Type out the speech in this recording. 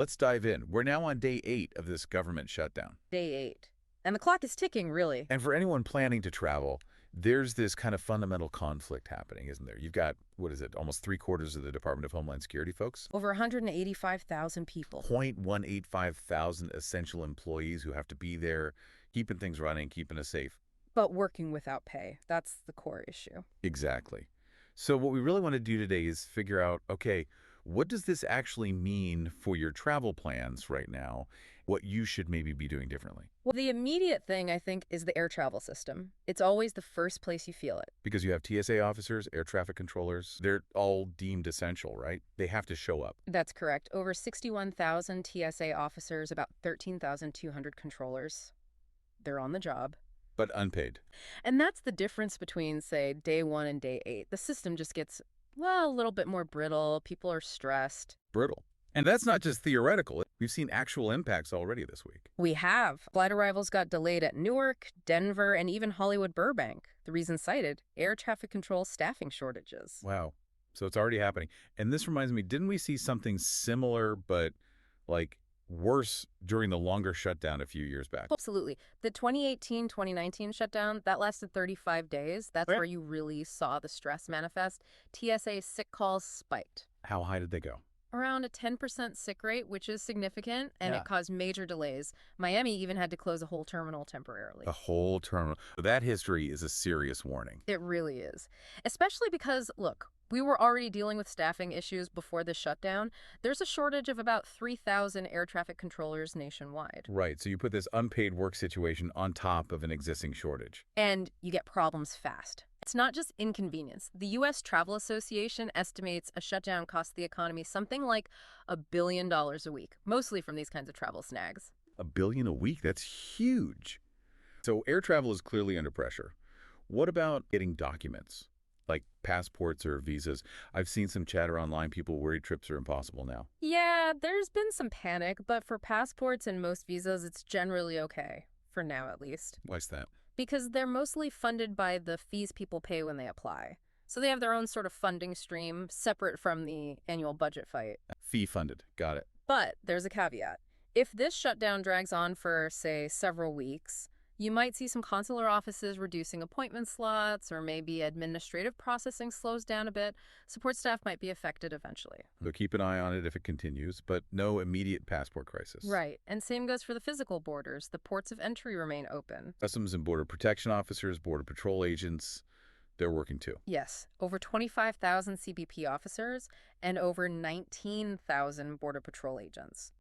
Let's dive in. We're now on day 8 of this government shutdown. Day 8. And the clock is ticking, really. And for anyone planning to travel, there's this kind of fundamental conflict happening, isn't there? You've got, what is it, almost three-quarters of the Department of Homeland Security folks? Over 185,000 people. 185 thousand essential employees who have to be there, keeping things running, keeping us safe. But working without pay. That's the core issue. Exactly. So what we really want to do today is figure out, okay, what does this actually mean for your travel plans right now? What you should maybe be doing differently? Well, the immediate thing, I think, is the air travel system. It's always the first place you feel it. Because you have TSA officers, air traffic controllers, they're all deemed essential, right? They have to show up. That's correct. Over 61,000 TSA officers, about 13,200 controllers. They're on the job. But unpaid. And that's the difference between, say, day 1 and day 8. The system just gets, well, a little bit more brittle. People are stressed. Brittle. And that's not just theoretical. We've seen actual impacts already this week. We have. Flight arrivals got delayed at Newark, Denver, and even Hollywood Burbank. The reason cited, air traffic control staffing shortages. Wow. So it's already happening. And this reminds me, didn't we see something similar but like worse during the longer shutdown a few years back? Absolutely. The 2018-2019 shutdown, that lasted 35 days. That's where you really saw the stress manifest. TSA sick calls spiked. How high did they go? Around a 10% sick rate, which is significant, and Yeah. it caused major delays. Miami even had to close a whole terminal temporarily. A whole terminal. That history is a serious warning. It really is. Especially because, look, we were already dealing with staffing issues before the shutdown. There's a shortage of about 3,000 air traffic controllers nationwide. Right. So you put this unpaid work situation on top of an existing shortage. And you get problems fast. It's not just inconvenience. The U.S. Travel Association estimates a shutdown costs the economy something like $1 billion a week, mostly from these kinds of travel snags. $1 billion a week? That's huge. So air travel is clearly under pressure. What about getting documents, like passports or visas? I've seen some chatter online. People worry trips are impossible now. Yeah, there's been some panic, but for passports and most visas, it's generally okay, for now at least. Why's that? Because they're mostly funded by the fees people pay when they apply. So they have their own sort of funding stream, separate from the annual budget fight. Fee funded. Got it. But there's a caveat. If this shutdown drags on for, say, several weeks, you might see some consular offices reducing appointment slots, or maybe administrative processing slows down a bit. Support staff might be affected eventually. So keep an eye on it if it continues, but no immediate passport crisis. Right. And same goes for the physical borders. The ports of entry remain open. Customs and Border Protection officers, Border Patrol agents, they're working too. Yes, over 25,000 CBP officers and over 19,000 Border Patrol agents.